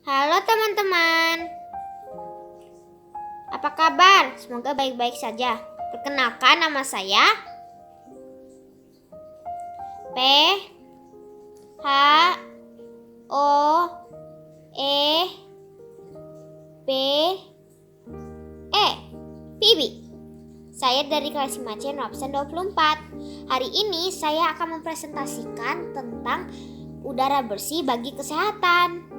Halo teman-teman, apa kabar? Semoga baik-baik saja. Perkenalkan, nama saya P H O E B E Pibi. Saya dari kelas 5C absen 24. Hari ini saya akan mempresentasikan tentang udara bersih bagi kesehatan.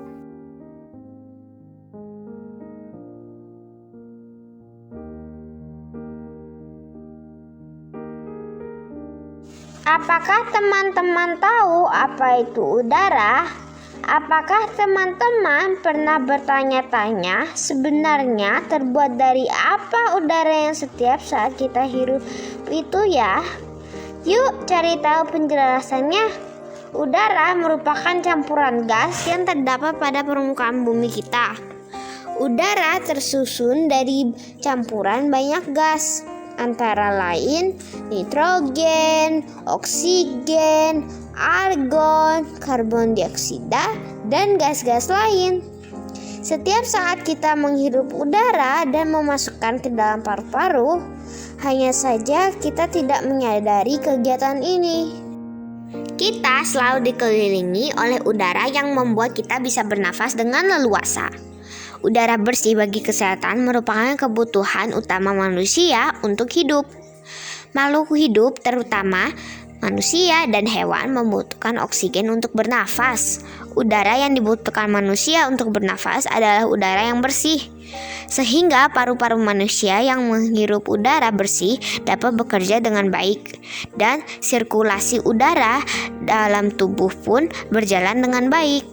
Apakah teman-teman tahu apa itu udara? Apakah teman-teman pernah bertanya-tanya sebenarnya terbuat dari apa udara yang setiap saat kita hirup itu ya? Yuk cari tahu penjelasannya. Udara merupakan campuran gas yang terdapat pada permukaan bumi kita. Udara tersusun dari campuran banyak gas, antara lain nitrogen, oksigen, argon, karbon dioksida, dan gas-gas lain. Setiap saat kita menghirup udara dan memasukkan ke dalam paru-paru, hanya saja kita tidak menyadari kegiatan ini. Kita selalu dikelilingi oleh udara yang membuat kita bisa bernafas dengan leluasa. Udara bersih bagi kesehatan merupakan kebutuhan utama manusia untuk hidup. Makhluk hidup, terutama manusia dan hewan, membutuhkan oksigen untuk bernafas. Udara yang dibutuhkan manusia untuk bernafas adalah udara yang bersih, sehingga paru-paru manusia yang menghirup udara bersih dapat bekerja dengan baik, dan sirkulasi udara dalam tubuh pun berjalan dengan baik.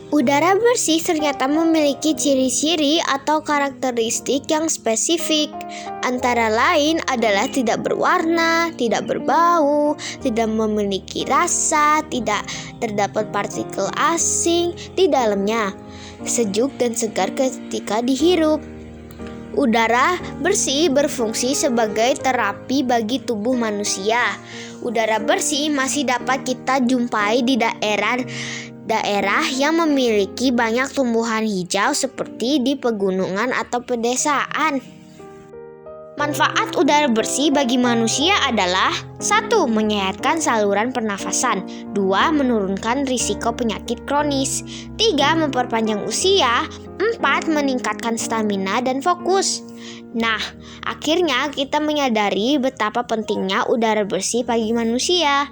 Udara bersih ternyata memiliki ciri-ciri atau karakteristik yang spesifik. Antara lain adalah tidak berwarna, tidak berbau, tidak memiliki rasa, tidak terdapat partikel asing di dalamnya, sejuk dan segar ketika dihirup. Udara bersih berfungsi sebagai terapi bagi tubuh manusia. Udara bersih masih dapat kita jumpai di daerah yang memiliki banyak tumbuhan hijau seperti di pegunungan atau pedesaan. Manfaat udara bersih bagi manusia adalah 1. Menyehatkan saluran pernafasan, 2. Menurunkan risiko penyakit kronis, 3. Memperpanjang usia, 4. Meningkatkan stamina dan fokus. Nah, akhirnya kita menyadari betapa pentingnya udara bersih bagi manusia.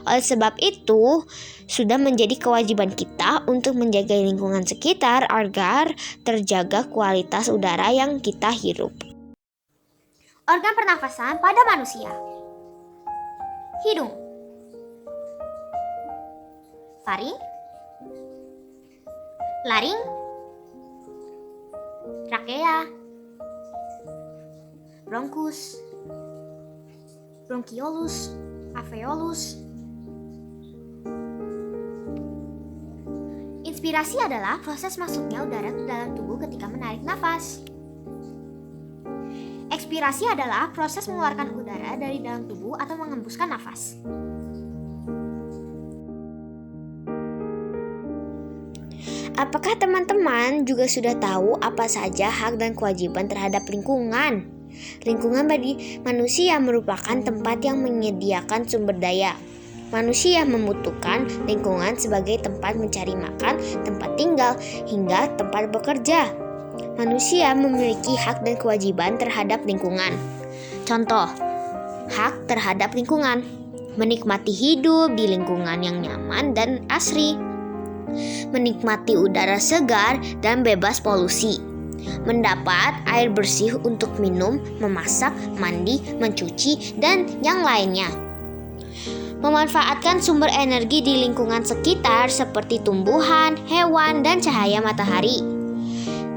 Oleh sebab itu, sudah menjadi kewajiban kita untuk menjaga lingkungan sekitar agar terjaga kualitas udara yang kita hirup. Organ pernafasan pada manusia: hidung, faring, laring, trakea, bronkus, bronkiolus, alveolus. Inspirasi adalah proses masuknya udara ke dalam tubuh ketika menarik nafas. Ekspirasi adalah proses mengeluarkan udara dari dalam tubuh atau mengembuskan nafas. Apakah teman-teman juga sudah tahu apa saja hak dan kewajiban terhadap lingkungan? Lingkungan bagi manusia merupakan tempat yang menyediakan sumber daya. Manusia membutuhkan lingkungan sebagai tempat mencari makan, tempat tinggal, hingga tempat bekerja. Manusia memiliki hak dan kewajiban terhadap lingkungan. Contoh, hak terhadap lingkungan: menikmati hidup di lingkungan yang nyaman dan asri, menikmati udara segar dan bebas polusi, mendapat air bersih untuk minum, memasak, mandi, mencuci, dan yang lainnya. Memanfaatkan sumber energi di lingkungan sekitar seperti tumbuhan, hewan, dan cahaya matahari.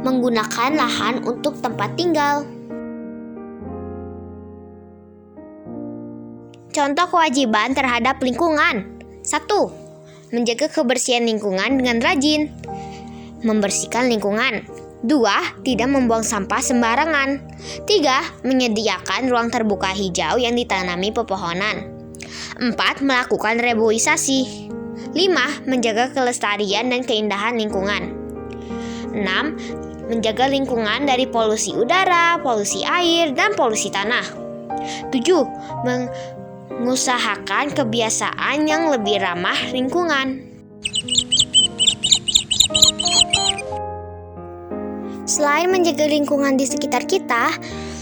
Menggunakan lahan untuk tempat tinggal. Contoh kewajiban terhadap lingkungan: 1. Menjaga kebersihan lingkungan dengan rajin. Membersihkan lingkungan. 2. Tidak membuang sampah sembarangan. 3. Menyediakan ruang terbuka hijau yang ditanami pepohonan. 4. Melakukan reboisasi. 5. Menjaga kelestarian dan keindahan lingkungan. 6. Menjaga lingkungan dari polusi udara, polusi air, dan polusi tanah. 7. Mengusahakan kebiasaan yang lebih ramah lingkungan. Selain menjaga lingkungan di sekitar kita,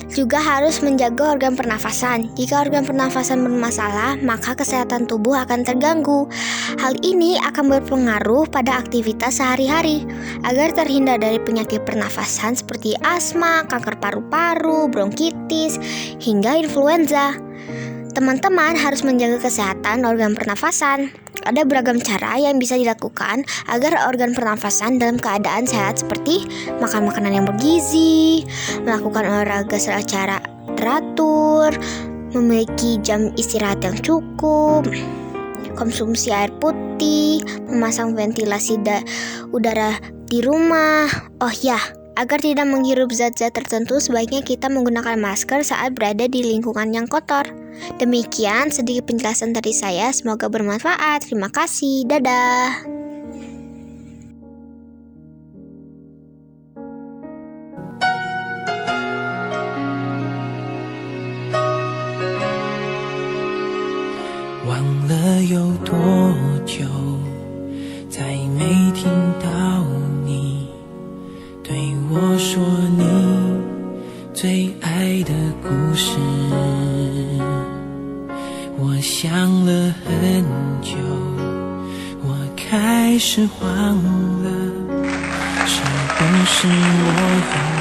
juga harus menjaga organ pernafasan. Jika organ pernafasan bermasalah, maka kesehatan tubuh akan terganggu. Hal ini akan berpengaruh pada aktivitas sehari-hari. Agar terhindar dari penyakit pernafasan seperti asma, kanker paru-paru, bronkitis, hingga influenza, teman-teman harus menjaga kesehatan organ pernafasan. Ada beragam cara yang bisa dilakukan agar organ pernafasan dalam keadaan sehat, seperti makan makanan yang bergizi, melakukan olahraga secara teratur, memiliki jam istirahat yang cukup, konsumsi air putih, memasang ventilasi udara di rumah. Oh ya, agar tidak menghirup zat-zat tertentu, sebaiknya kita menggunakan masker saat berada di lingkungan yang kotor. Demikian sedikit penjelasan dari saya, semoga bermanfaat. Terima kasih, dadah.我想了很久，我开始慌了，是不是我很